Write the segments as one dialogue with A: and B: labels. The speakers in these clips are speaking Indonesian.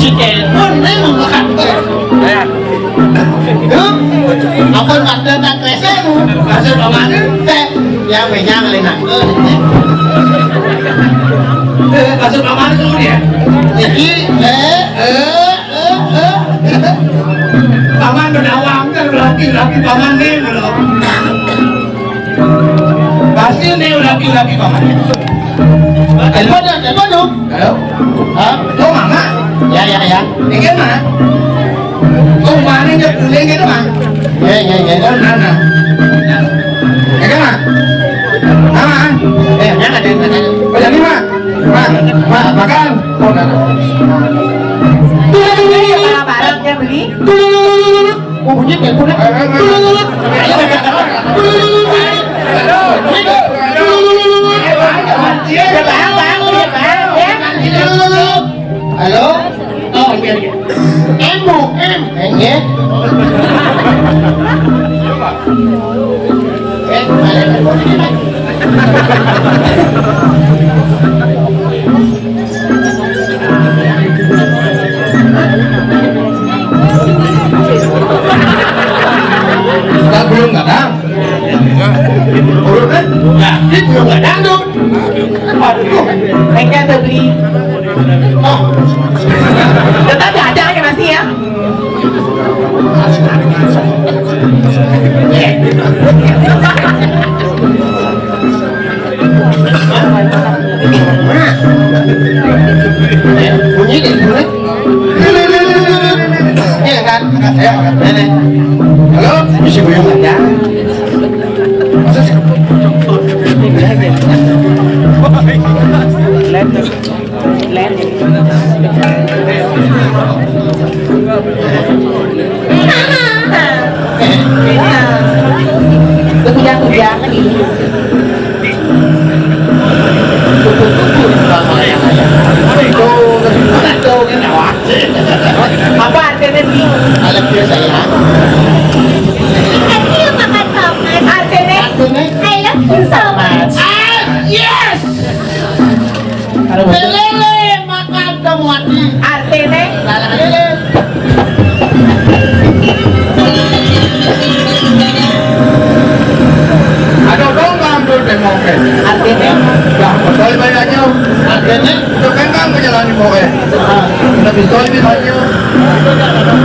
A: si telepon memang makan aku ada tak kresen hasil pamanen teh yang menyang lenak hasil pamanen dulu dia jadi paman berdawang kan laki-laki paman nih belum pasti nih laki-laki paman telepon dong halo oh mama ya ini gimana oh mana dia pulang gitu mah ya oh nana ya gimana mama jangan ada oh jadi mah makan oh nana
B: barangnya beli
A: bunyi teleponnya halo oh iya ya belum kadang urutan ini belum kadang dong aduh
B: mereka beli
A: oh
B: tetap ada ya masih ya
A: bunyi deh bunyi iya kan nenek halo bisa gue aja masa sih
B: Kebijakan ini apa artinya sih?
A: alat biasa ya
C: Thank you makan tomat.
B: Artinya
C: I love you so much.
A: yes lele makan tomati
B: artinya
A: lele ada dong ngambil demoke
B: artinya
A: ya betul banyaknya akhirnya itu kan kan menjalani moke udah pistol ini banyak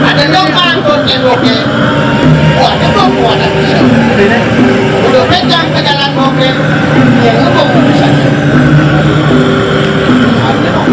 A: ada dong ngambil demoke wah ada dong ada bisa udah pegang ke jalan moke yang ngomong bisa ada dong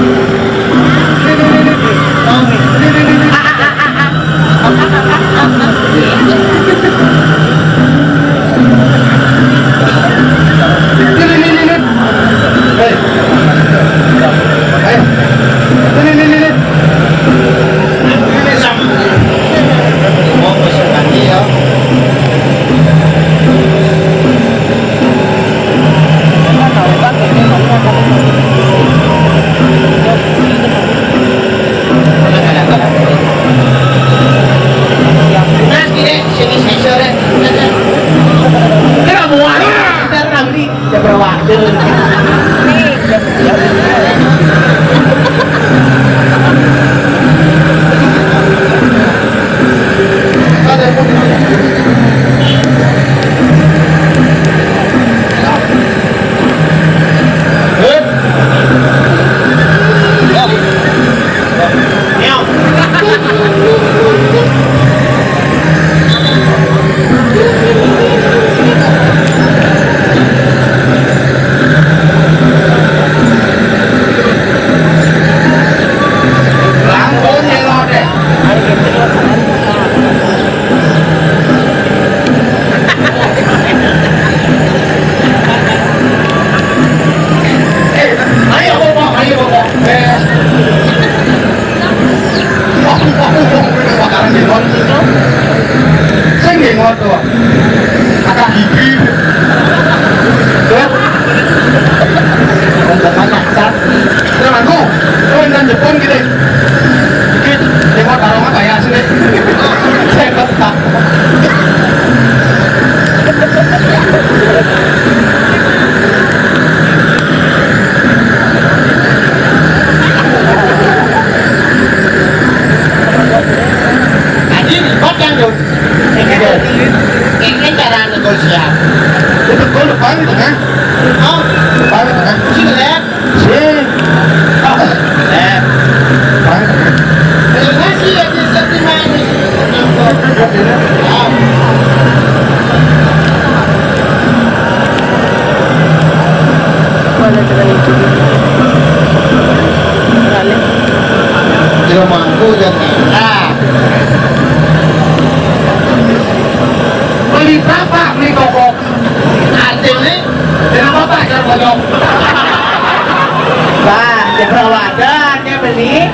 B: Ada dia beli.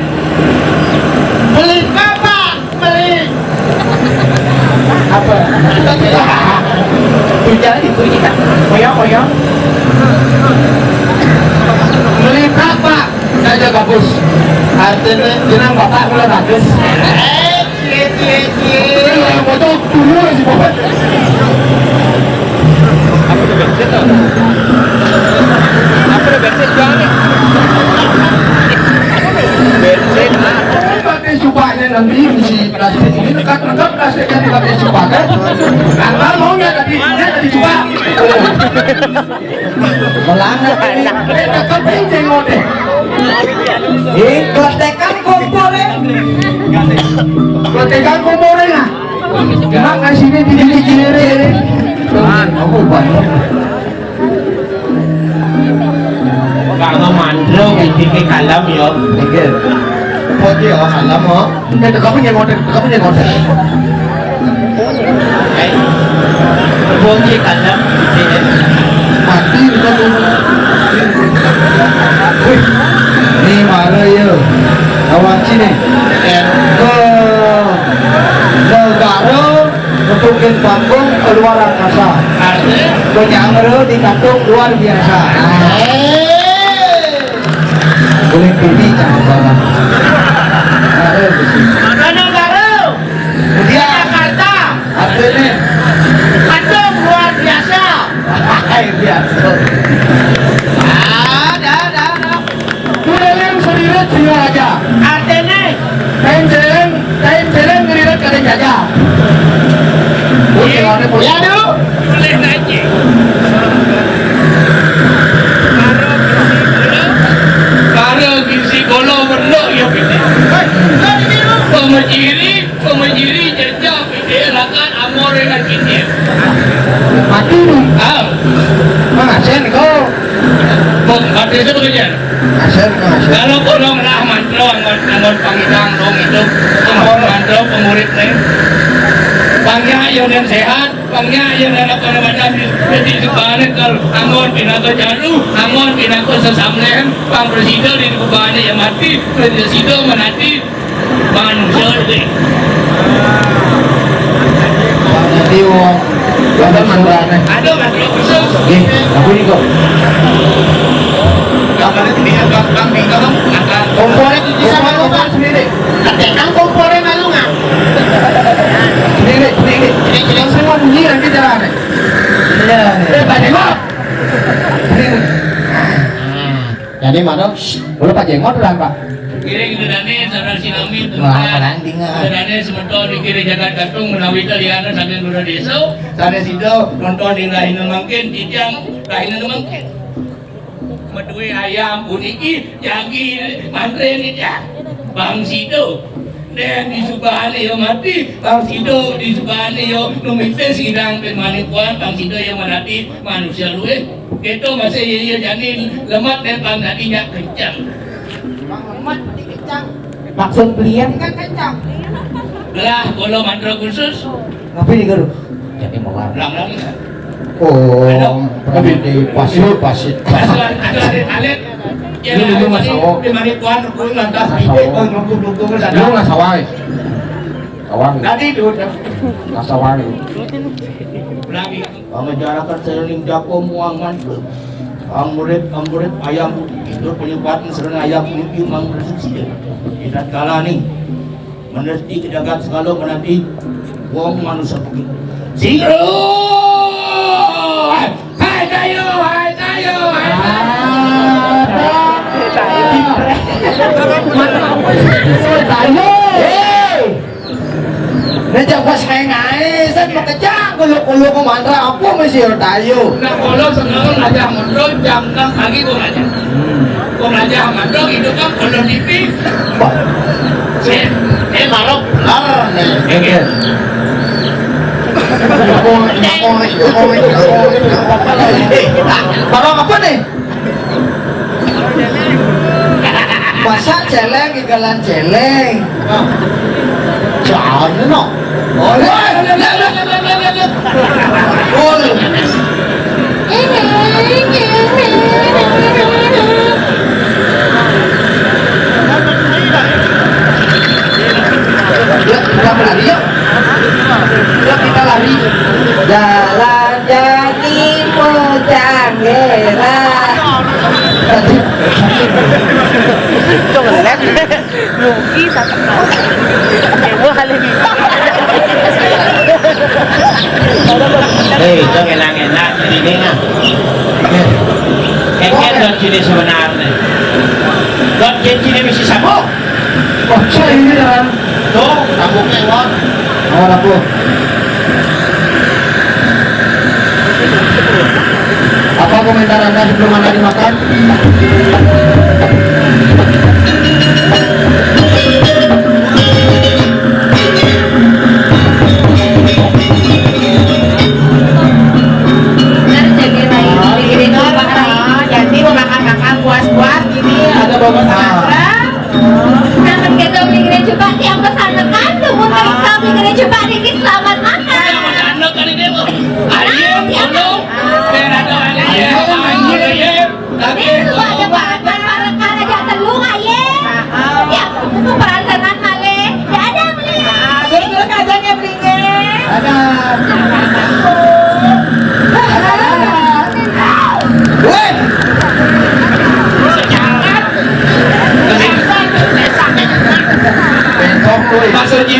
A: Beli apa? Beli
B: Apa? Tujuan itu kita. Koyong.
A: beli apa? Saya bagus. Artinya jenang bapak mulai bagus.
B: Cie.
A: Yang foto dulu sih bapak. Pakai supaya nanti si plastik ini dekat plastiknya dipakai supaya. Karena maunya tadi coba. Melanggar ini. Dekat penting deh.
B: Kletekan komporen.
A: Ketekan komporen lah. Kenapa sini di kiri? Kamu banyak.
D: Kalau mandro bikin kalam yo.
A: Mikir. Oh dia halam oh. Kamu nyengotek.
D: Boji kalam bikin.
A: Mati kita tuh. Wih, ini mana ya? Awak sini. Ke negara bentukin panggung keluar angkasa. Penyangga di kantung luar biasa. Boleh pilih jangan barang.
B: Mana baru?
A: Dia
B: Jakarta.
A: artinya
B: Kantung luar biasa.
A: biasa.
B: Ada.
A: Sudah yang sendiri dia aja.
B: Artinya.
A: Time jalan ngelihat kada jaga. Ya dulu.
D: Boleh naik. Kalau gisi golo berlo ya bikin. Pemejiri jejak bikin rakan amor dengan kita.
A: Mati nih.
D: Ah,
A: Mengasen kau.
D: bom ada itu bekerja.
A: Asen.
D: Kalau kolong lah mantro anggon pangidang dong itu anggon mantro pengurit nih. Pangnya yang sehat, pangnya yang apa namanya jadi sebanyak kalau anggon pinako jalu, anggon pinako sesamlen, pang presiden di kubane yang mati, presiden menati manusia itu.
A: Nanti wong. Ada mandrane.
D: Ada mantro khusus.
A: Aku ni kau.
D: Kalau ini bang bingung akan
A: Komponen itu sama kau sendiri.
B: Ketekan komporen malu nggak?
A: Sendiri. Yang semua bunyi nanti jalan. Pak Jenggot. Jadi mana? Boleh Pak Jenggot lah Pak.
D: kiri gedane saudara sinami
A: Landing ah.
D: gedane sementara di kiri jagat gantung menawi taliana sambil guna desa sana situ nonton di lain mungkin tijang lain mungkin medue ayam puniki jagi mantre ni ya bang situ dan di subahane yo mati bang situ di subahane yo numite sidang pen manikuan bang situ yang menati manusia luwe itu masih iya janin lemat dan bang tadinya kencang.
B: Maksud belian
C: Kan kencang.
D: Lah, kalau mantra khusus,
A: Ngapain nih garu? Jadi mau warna.
D: lang-lang.
A: Oh, kami di pasir.
D: Pasuan alit.
A: Ini lu masawa.
D: Di manikuan pun lantas bibit nunggu-nunggu ke
A: Lu
D: sana.
A: nggak sawai. Kawan.
D: Tadi itu
A: Nggak sawai.
D: lagi mengajarkan seling jago muang mantu. Ang murid ayam itu penyebabnya serana ayam putih mang resiksi. Tidak kala nih menesti kedagat segala menanti wong manusia begitu. Singro! Hai tayo!
A: Tayo! Nandiyan pas kayo nga eh, saan makadya? Kulo ko mantra, ako masih tayo.
D: Nah, kalau senang aja mondok jam 6 pagi kok aja. Kok aja mondok itu kan kalau TV. Marok lar nih.
A: Bapak apa nih? Masa celeng, igalan celeng. Jangan no.
B: Ito ang left. Lugi sa takal. Ewa halagi.
E: Hei, ito kailangan na. Hindi nga. Kaya doon sila sa manar na. Doon sila may sisamo.
A: Oh, siya hindi na.
E: Ito, tabok na yun.
A: Wala po. Apa komentar Anda sebelum Anda dimakan?
B: Jadi mau makan-makan puas-puas gini ada bawa sandra.
C: Selamat ke kau beli coba tiap kesana kan tunggu kau beli coba dikit selamat makan.
D: Kaya mag-anak ka ni Demo. Ayem, ulo. Pera daw, ayem. Lagi.
C: Ini lu ada bahan para kana jatuh lu aye. Ya aku perasanan male. Ada beli.
B: Dulu kajanya belinya.
A: Ada. Woi,
D: Sejangan.
A: besok tuh.
D: Maksudnya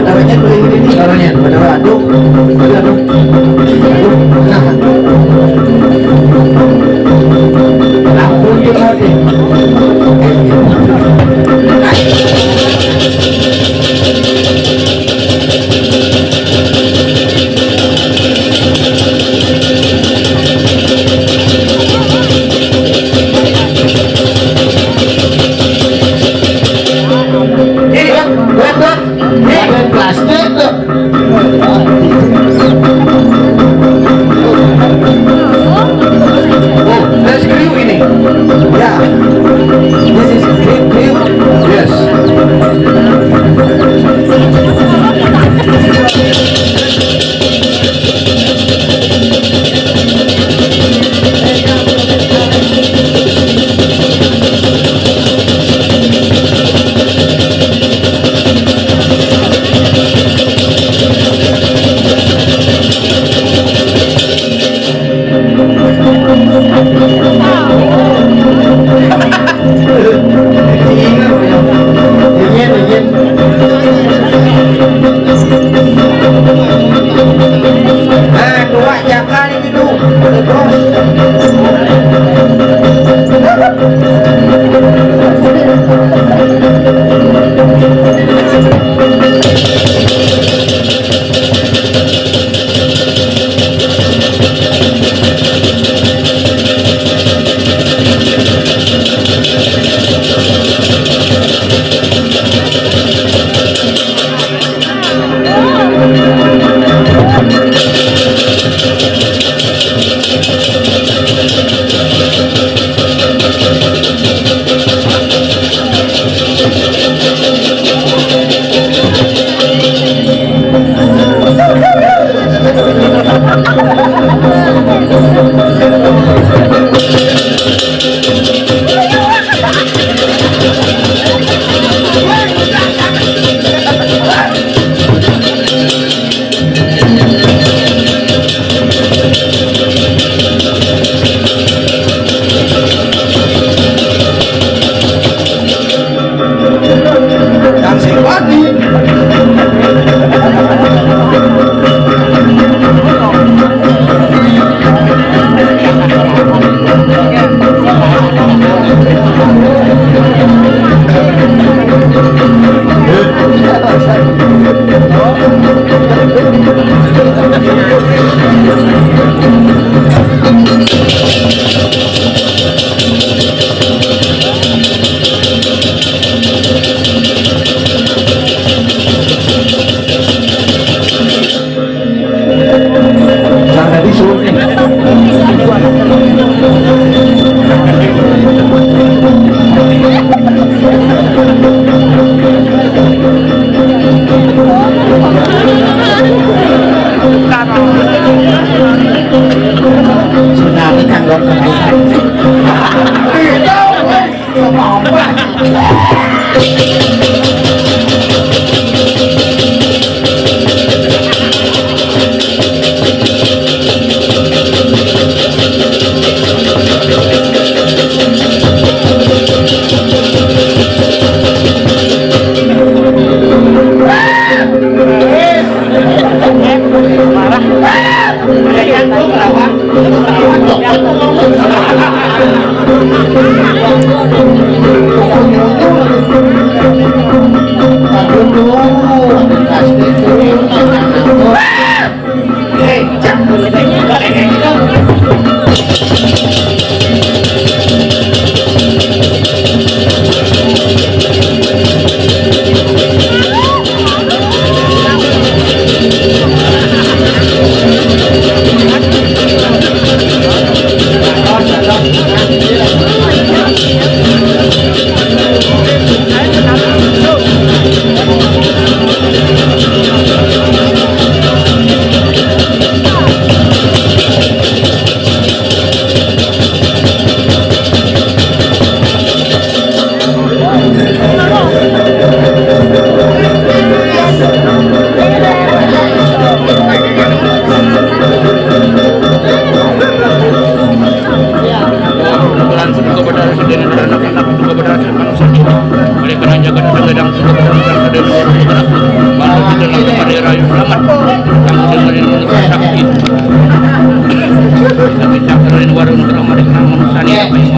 A: taruhnya boleh ini taruhnya aduk nah langsung kita deh plastik tuh. Oh, that's kriuk ini. Ya, this is kriuk. Yes.
B: Karena
D: selamat. Kamu dengerin dulu sakti. Tapi tak keren warung drama di kamu sani apa yang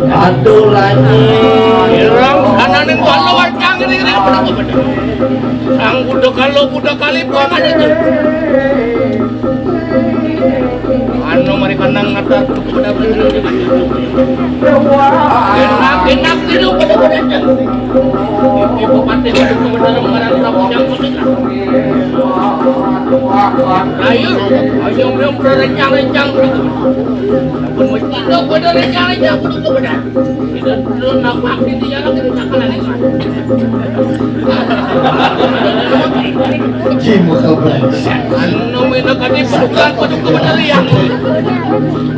A: Aduh lagi.
D: Irang kanan itu lawan canggih ini pada kepada. Ang budak kali buang aja tuh. Anu mereka nang ngatar kepada bener juga. Enak itu pada bener. Ibu pati pada kepada mengarang tamu yang khusus. Ayo berencang-rencang. Pun mesti dok pada rencang-rencang betul benar. Tidak perlu nampak di jalan kita cakalan itu.
A: Cimu kebencian.
D: Anu mina kadi pedukan peduk kebenar yang.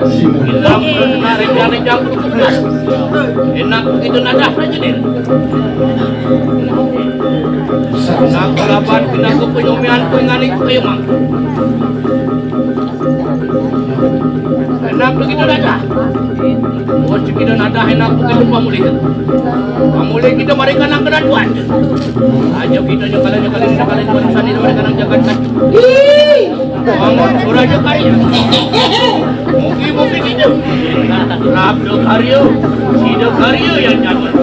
A: Cimu.
D: Hilang rencang-rencang betul. Enak begitu nada saja deh. Nak kalapan pindah ke penyumian penganik kayu mang. Enak begitu dah. Oh, kita nada enak begitu pamuli. Pamuli kita mari kanang kedaduan. Aja kita nyekali manusia ni mari kanang jagat kan. Bangun suraja karya. Mungkin kita. Rabdo karya, sida karya yang nyaman.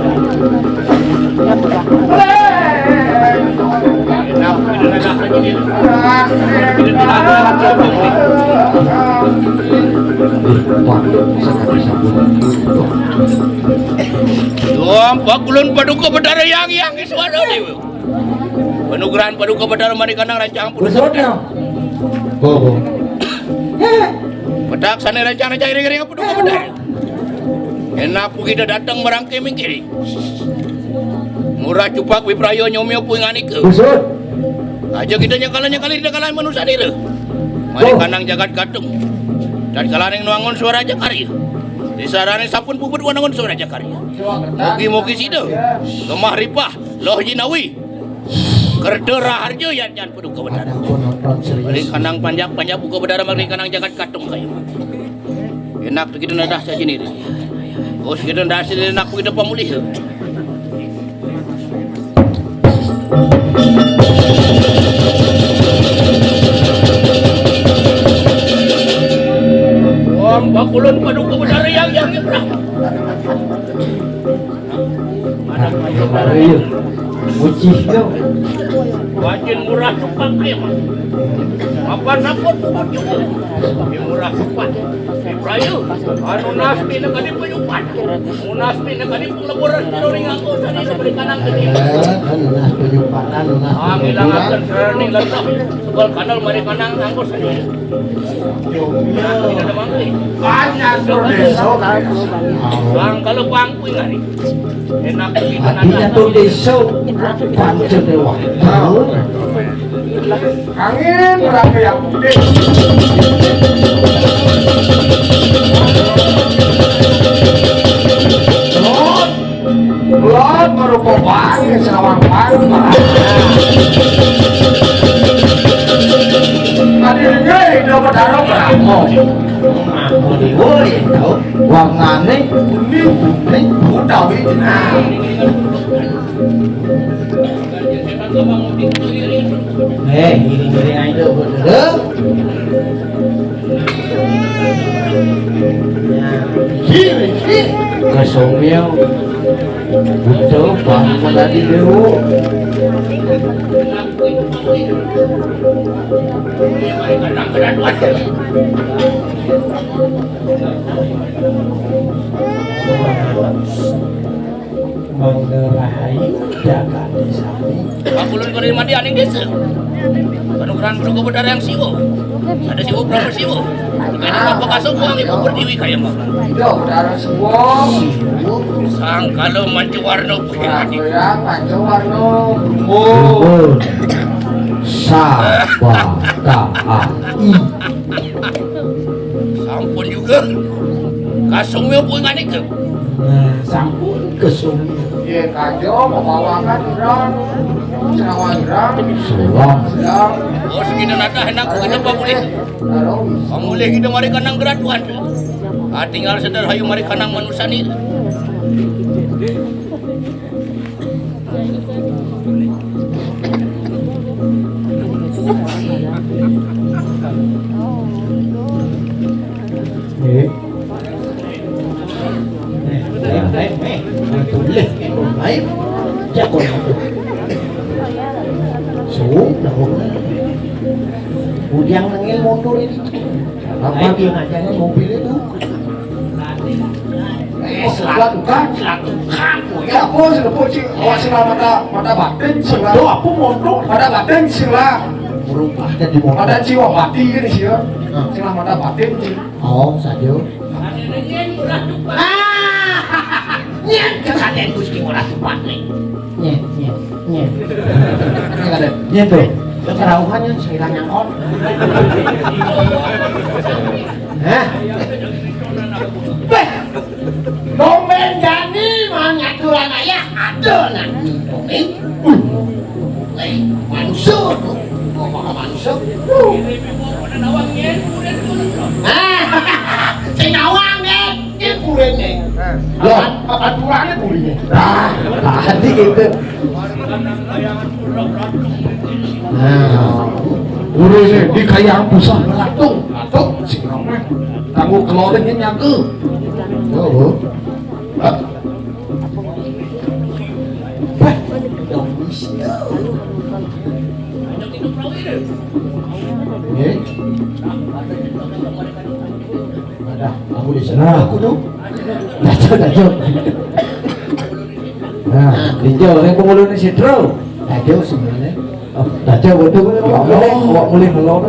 D: Enak begitu nada lagi ni. Kita ada pamuli. Pak kulun paduka bedara yang suara ni. Penugrahan paduka bedara mari kanang rancang pun.
A: Go.
D: Pedak sana rancang ring paduka bedara. Enak pu kita datang merangkai mingkiri. Murah cupak wiprayo nyomyo pu ngani ke. Aja kita nyakala kalah manusia ni. Mari kanang jagat katung. Dan kalaring nuangon suara Jakarta. Di sarane sapun puput wanangon suara Jakarta. Mugi-mugi sido. Gemah ripah loh jinawi. Kerdera harjo yan paduka bedara. Mari kanang panjak buka bedara mari kanang jagat katung kayo. Enak begitu nadah saja ni. Oh kita ndah sini nak kita pamulih. Bakulun paduka bedara yang berah. Mana
A: Ayo. Ucih yo.
D: wajin murah cepat kayak mah. Apa sapot puput juga. Murah cepat. Ibrayu, anu nasbi na kadi payupan. Nasbi na kadi pelaburan tiroring aku tadi seperti kanang gede.
A: Anu nas penyumpatan nas.
D: Ngilangaken training lantak. Sebal kanal mari kanang anggo sendiri. Tidak ada mangli.
A: Banyak desa.
D: Bang kalau bangku ngari. Enak kita
A: Hatinya tuh desa. Pancen dewa. Tahu. Angin berapa yang gede. Lot merupa banget sawang banget. Tadi ini dapat darah berapa? Boleh tahu warnanya kuning udah nah. Ini aja bener. Kiri kesomnya betul bang tadi dulu. Mengerai jaga desa ini.
D: Bakulun kau mandi aning desa. Penukaran paduka bedara yang siwo. Ada siwo berapa siwo? Karena bapak kasut uang ibu berdiri kayak mah.
A: Yo, bedara semua.
D: Sang kalau mancu warna putih.
A: Ya, mancu warna. Oh. Sabatai.
D: Sampun juga. Kasungnya pun ngani ke.
A: Sampun kesumnya. Iya kajo membawakan irang. Senawan irang.
D: Oh segini nada enak kita pamulih. Pamulih kita mari kanang graduan. Tinggal sedar hayu mari kanang manusia ni.
A: Tulis baik jago sudah Ujang nengil motor ini apa dia ngajarin mobil itu selatukan ya apa sila mata batin sila apa motor mata batin sila berubah jadi motor ada jiwa batin ini sih sila mata batin oh saja nyet kesadaran Gusti ora tepat nih. Nyet. Nyet tuh. Kerauhannya seirang yang on. Hah? Beh. Domen jani mangaturan ayah ada nanti domen. Mansur. Mansur. Sing nyawang nek, iki kurene. Lho, aturannya kurene. Nah, tadi gitu. Nah, urusnya di kayang pusat latung, sing ngomong. Tangguh kelorin nyake. Oh. Ada, aku di sana aku tuh. Dajo. Nah, tinjau yang pengulun si Dro. Dajo sebenarnya. Oh, dajo betul mulai ngelor.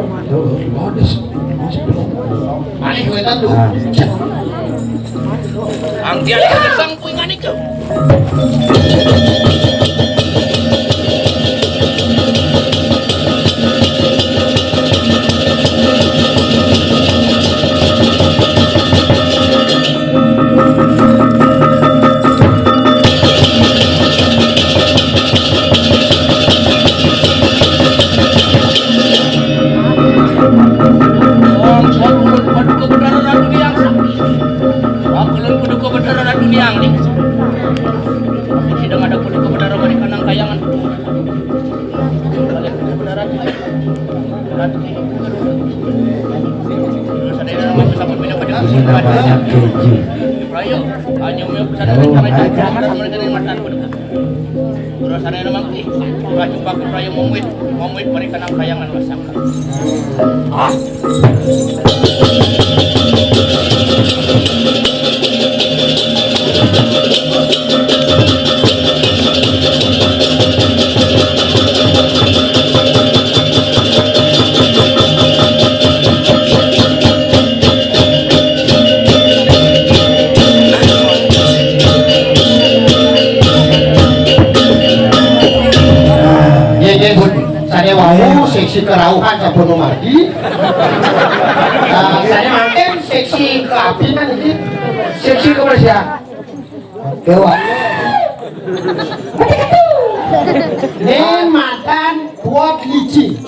A: Ani wetan tuh.
D: Ang dia sang puingan itu.
A: Ini namanya keju. Saya mau seksi kerauhan sampun margi. Saya makin seksi keapinan ini. Seksi ke Malaysia. Dewa. Nen makan buat lici.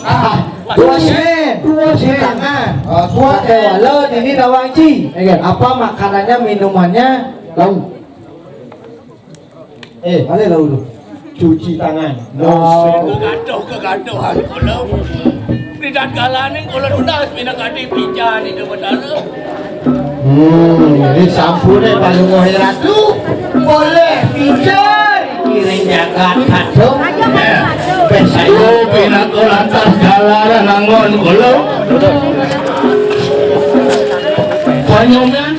A: Dua sen tangan. Buat dewa ini dawang ci. Apa makanannya minumannya lauk. Ada lauk. Cuci tangan.
D: Kegaduhan kalau tidak kalanin kalau udah pinakati pijan itu benar.
A: Ini sampurnya paling ratu. Boleh pijan. Kiring jagat kacau.
D: Ayo pinako lantas jalan nangon kalau. Banyaknya